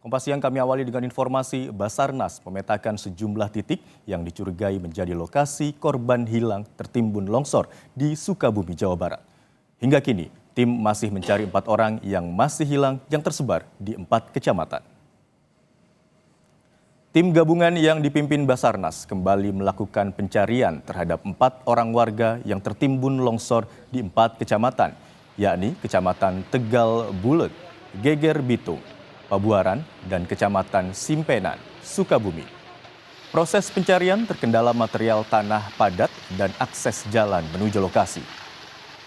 Kompas Siang kami awali dengan informasi Basarnas memetakan sejumlah titik yang dicurigai menjadi lokasi korban hilang tertimbun longsor di Sukabumi, Jawa Barat. Hingga kini, tim masih mencari 4 orang yang masih hilang yang tersebar di 4 kecamatan. Tim gabungan yang dipimpin Basarnas kembali melakukan pencarian terhadap 4 orang warga yang tertimbun longsor di 4 kecamatan, yakni Kecamatan Tegal Bulet, Geger Bitung, Pabuaran, dan Kecamatan Simpenan, Sukabumi. Proses pencarian terkendala material tanah padat dan akses jalan menuju lokasi.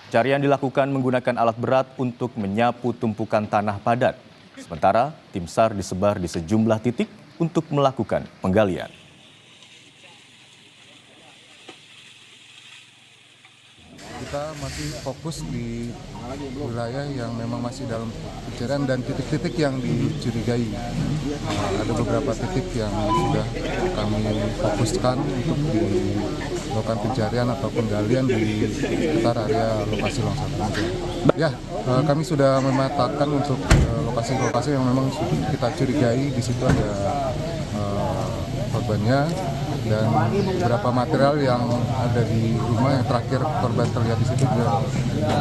Pencarian dilakukan menggunakan alat berat untuk menyapu tumpukan tanah padat. Sementara tim SAR disebar di sejumlah titik untuk melakukan penggalian. Kita masih fokus di wilayah yang memang masih dalam pencarian dan titik-titik yang dicurigai. Ada beberapa titik yang sudah kami fokuskan untuk dilakukan pencarian atau penggalian di sekitar area lokasi longsor. Ya, kami sudah memetakan untuk lokasi-lokasi yang memang kita curigai. Di situ ada korbannya dan beberapa material yang ada di rumah yang terakhir korban terlihat di situ juga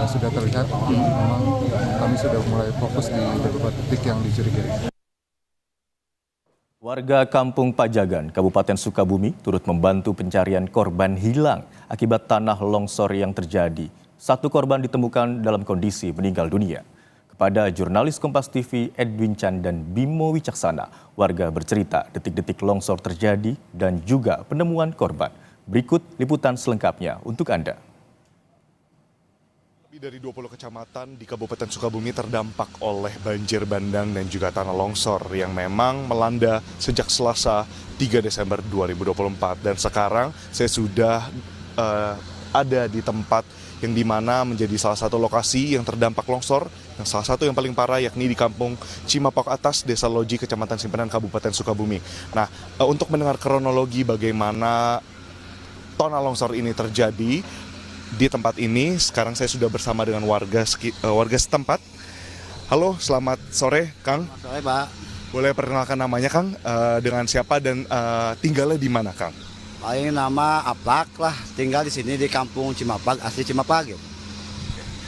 sudah terlihat. Memang kami sudah mulai fokus di beberapa titik yang dicurigai. Warga Kampung Pajagan, Kabupaten Sukabumi turut membantu pencarian korban hilang akibat tanah longsor yang terjadi. 1 korban ditemukan dalam kondisi meninggal dunia. Kepada jurnalis Kompas TV Edwin Chan dan Bimo Wicaksana, warga bercerita detik-detik longsor terjadi dan juga penemuan korban. Berikut liputan selengkapnya untuk Anda. Lebih dari 20 kecamatan di Kabupaten Sukabumi terdampak oleh banjir bandang dan juga tanah longsor yang memang melanda sejak Selasa 3 Desember 2024. Dan sekarang saya sudah ada di tempat yang dimana menjadi salah satu lokasi yang terdampak longsor, yang salah satu yang paling parah yakni di Kampung Cimapak Atas, Desa Loji, Kecamatan Simpenan, Kabupaten Sukabumi. Nah, untuk mendengar kronologi bagaimana tanah longsor ini terjadi di tempat ini, sekarang saya sudah bersama dengan warga setempat. Halo, selamat sore, Kang. Selamat sore, Pak. Boleh perkenalkan namanya, Kang, dengan siapa dan tinggalnya di mana, Kang? Paling nama Aplak lah, tinggal di sini di Kampung Cimapak, asli Cimapak gitu.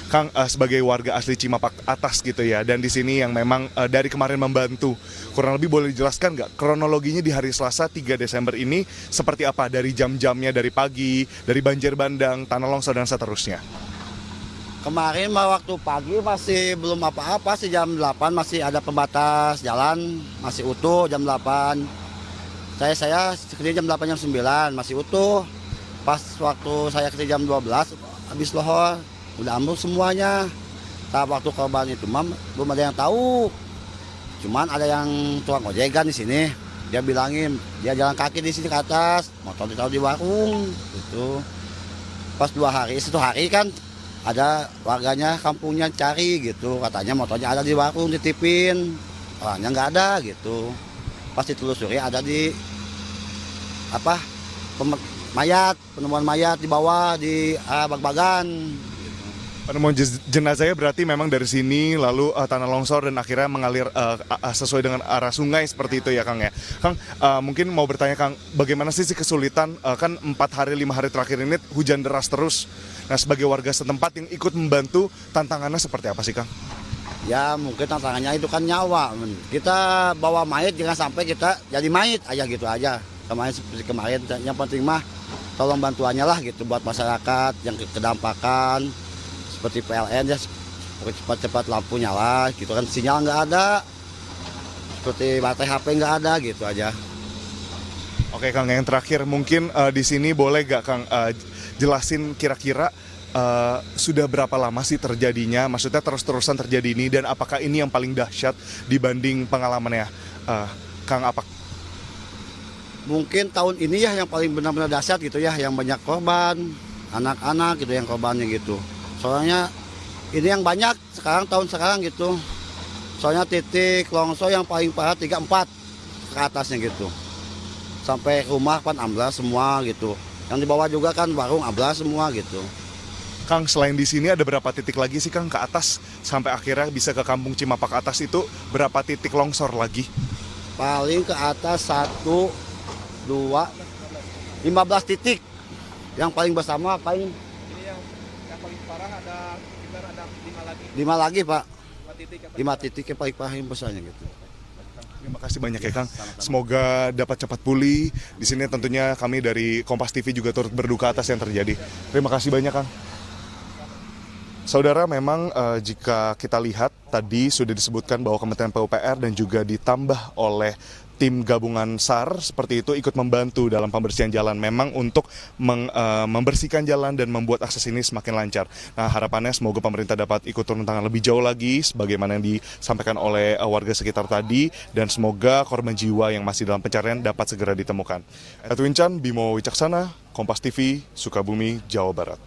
Kang, sebagai warga asli Cimapak Atas gitu ya, dan di sini yang memang dari kemarin membantu, kurang lebih boleh dijelaskan nggak kronologinya di hari Selasa 3 Desember ini seperti apa, dari jam-jamnya, dari pagi, dari banjir bandang, tanah longsor, dan seterusnya? Kemarin waktu pagi masih belum apa-apa, sih jam 8 masih ada pembatas jalan, masih utuh jam 8. Saya kerja jam 8, jam 9, masih utuh. Pas waktu saya kerja jam 12, habis lohor, udah ambruk semuanya. Waktu korban itu belum ada yang tahu. Cuman ada yang tukang ojekan di sini, dia bilangin, dia jalan kaki di sini ke atas, motor ditaruh di warung, gitu. Pas 1 hari kan, ada warganya kampungnya cari gitu, katanya motornya ada di warung, ditipin, orangnya nggak ada gitu. Pas ditelusuri ada di penemuan mayat di bawah di Bag-Bagan. Penemuan jenazahnya berarti memang dari sini lalu tanah longsor dan akhirnya mengalir sesuai dengan arah sungai seperti itu ya, Kang ya. Kang, mungkin mau bertanya, Kang, bagaimana sih kesulitan, kan 5 hari terakhir ini hujan deras terus. Nah, sebagai warga setempat yang ikut membantu, tantangannya seperti apa sih, Kang? Ya mungkin tantangannya itu kan nyawa. Kita bawa mayat jangan sampai kita jadi mayat aja gitu aja. Kemarin seperti kemarin, yang penting mah tolong bantuannya lah gitu buat masyarakat yang kedampakan. Seperti PLN ya, cepat-cepat lampu nyala gitu kan, sinyal nggak ada. Seperti baterai HP nggak ada gitu aja. Oke, Kang, yang terakhir mungkin di sini boleh nggak, Kang, jelasin kira-kira sudah berapa lama sih terjadinya, maksudnya terus-terusan terjadi ini, dan apakah ini yang paling dahsyat dibanding pengalamannya, Kang, apa? Mungkin tahun ini ya yang paling benar-benar dahsyat gitu ya, yang banyak korban, anak-anak gitu yang korbannya gitu. Soalnya ini yang banyak tahun sekarang gitu. Soalnya titik longsor yang paling parah 3-4 ke atasnya gitu. Sampai rumah kan amblas semua gitu. Yang di bawah juga kan warung amblas semua gitu. Kang, selain di sini ada berapa titik lagi sih, Kang, ke atas sampai akhirnya bisa ke Kampung Cimapak Atas itu berapa titik longsor lagi? paling ke atas 1, 2, 15 titik. Yang paling bersama paling. Ini yang paling parah ada sekitar ada 5 lagi. 5 lagi, Pak. 5 titik. 5 titik yang paling parah besarnya gitu. Terima kasih banyak ya Kang. Semoga dapat cepat pulih. Di sini tentunya kami dari Kompas TV juga turut berduka atas yang terjadi. Terima kasih banyak Kang. Saudara, memang jika kita lihat tadi sudah disebutkan bahwa Kementerian PUPR dan juga ditambah oleh tim gabungan SAR seperti itu ikut membantu dalam pembersihan jalan memang untuk membersihkan jalan dan membuat akses ini semakin lancar. Nah, harapannya semoga pemerintah dapat ikut turun tangan lebih jauh lagi sebagaimana yang disampaikan oleh warga sekitar tadi dan semoga korban jiwa yang masih dalam pencarian dapat segera ditemukan. Edwin Chan, Bimo Wicaksana, Kompas TV, Sukabumi, Jawa Barat.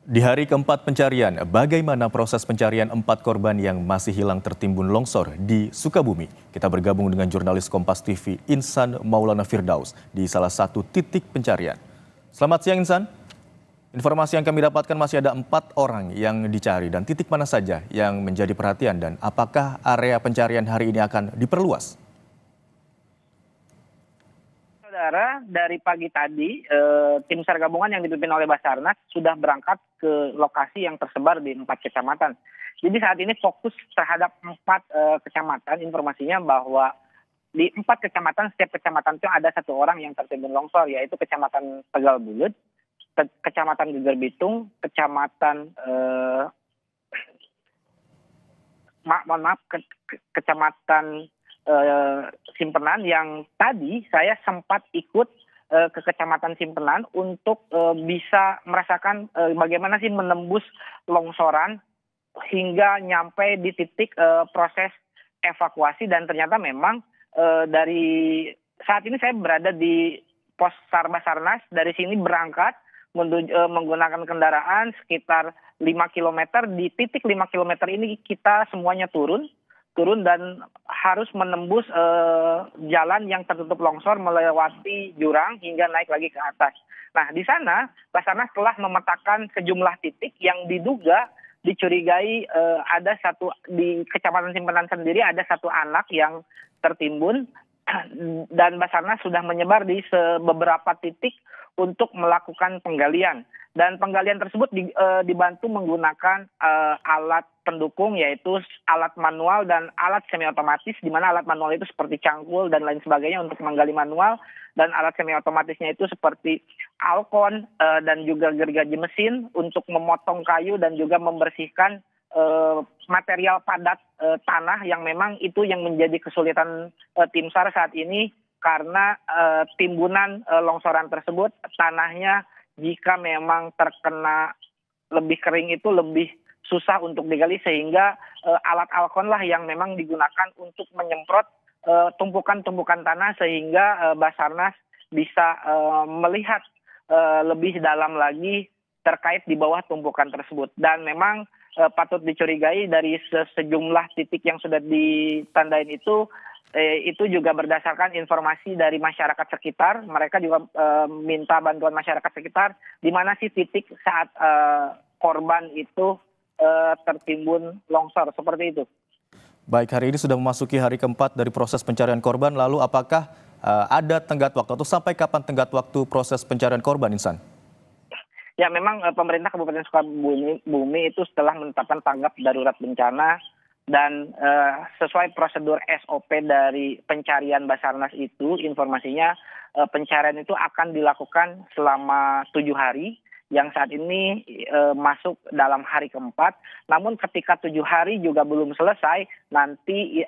Di hari keempat pencarian, bagaimana proses pencarian 4 korban yang masih hilang tertimbun longsor di Sukabumi? Kita bergabung dengan jurnalis Kompas TV Insan Maulana Firdaus di salah satu titik pencarian. Selamat siang Insan. Informasi yang kami dapatkan masih ada 4 orang yang dicari dan titik mana saja yang menjadi perhatian dan apakah area pencarian hari ini akan diperluas? Saudara, dari pagi tadi tim SAR gabungan yang dipimpin oleh Basarnas sudah berangkat ke lokasi yang tersebar di 4 kecamatan. Jadi saat ini fokus terhadap 4 kecamatan. Informasinya bahwa di 4 kecamatan, setiap kecamatan itu ada 1 orang yang tertimbun longsor, yaitu Kecamatan Tegal Bulut, Kecamatan Geger Bitung, Kecamatan Kecamatan Simpenan, yang tadi saya sempat ikut ke Kecamatan Simpenan untuk bisa merasakan bagaimana sih menembus longsoran hingga nyampe di titik proses evakuasi. Dan ternyata memang dari saat ini saya berada di pos SAR Basarnas. Dari sini berangkat menggunakan kendaraan sekitar 5 km. Di titik 5 km ini kita semuanya turun dan harus menembus jalan yang tertutup longsor melewati jurang hingga naik lagi ke atas. Nah, di sana Basarnas telah memetakan sejumlah titik yang diduga dicurigai ada di Kecamatan Simpenan sendiri ada 1 anak yang tertimbun dan Basarnas sudah menyebar di beberapa titik untuk melakukan penggalian. Dan penggalian tersebut dibantu menggunakan alat pendukung, yaitu alat manual dan alat semi otomatis, di mana alat manual itu seperti cangkul dan lain sebagainya untuk menggali manual, dan alat semi otomatisnya itu seperti alkon dan juga gergaji mesin untuk memotong kayu dan juga membersihkan material padat tanah yang memang itu yang menjadi kesulitan tim SAR saat ini, karena timbunan longsoran tersebut tanahnya jika memang terkena lebih kering itu lebih susah untuk digali, sehingga alat alkon lah yang memang digunakan untuk menyemprot tumpukan-tumpukan tanah sehingga Basarnas bisa melihat lebih dalam lagi terkait di bawah tumpukan tersebut. Dan memang patut dicurigai dari sejumlah titik yang sudah ditandain itu juga berdasarkan informasi dari masyarakat sekitar. Mereka juga minta bantuan masyarakat sekitar di mana sih titik saat korban itu tertimbun longsor, seperti itu. Baik, hari ini sudah memasuki hari keempat dari proses pencarian korban. Lalu apakah ada tenggat waktu atau sampai kapan tenggat waktu proses pencarian korban, Insan? Ya, memang pemerintah Kabupaten Sukabumi itu setelah menetapkan tanggap darurat bencana dan sesuai prosedur SOP dari pencarian Basarnas itu, informasinya pencarian itu akan dilakukan selama 7 hari, yang saat ini masuk dalam hari keempat. Namun ketika 7 hari juga belum selesai, nanti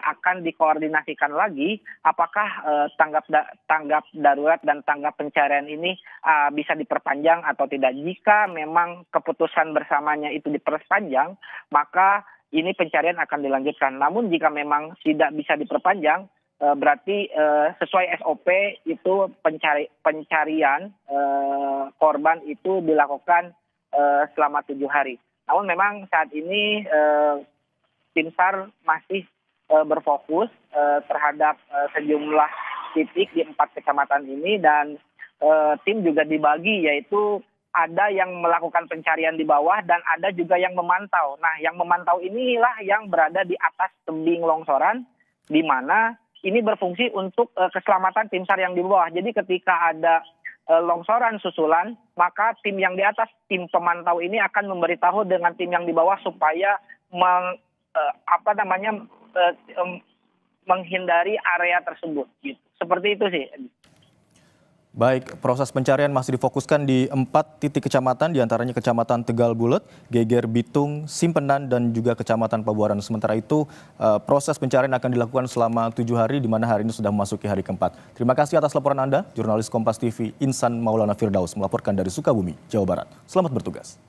akan dikoordinasikan lagi apakah tanggap darurat dan tanggap pencarian ini bisa diperpanjang atau tidak. Jika memang keputusan bersamanya itu diperpanjang, maka ini pencarian akan dilanjutkan. Namun jika memang tidak bisa diperpanjang, berarti sesuai SOP itu pencarian korban itu dilakukan selama 7 hari. Namun memang saat ini tim SAR masih berfokus terhadap sejumlah titik di 4 kecamatan ini, dan tim juga dibagi, yaitu ada yang melakukan pencarian di bawah dan ada juga yang memantau. Nah, yang memantau inilah yang berada di atas tebing longsoran, di mana ini berfungsi untuk keselamatan tim SAR yang di bawah. Jadi ketika ada longsoran susulan, maka tim yang di atas, tim pemantau ini akan memberitahu dengan tim yang di bawah supaya menghindari area tersebut. Gitu. Seperti itu sih. Baik, proses pencarian masih difokuskan di 4 titik kecamatan, diantaranya Kecamatan Tegal Bulet, Geger Bitung, Simpenan, dan juga Kecamatan Pabuaran. Sementara itu, proses pencarian akan dilakukan selama 7 hari, di mana hari ini sudah memasuki hari keempat. Terima kasih atas laporan Anda, jurnalis Kompas TV Insan Maulana Firdaus, melaporkan dari Sukabumi, Jawa Barat. Selamat bertugas.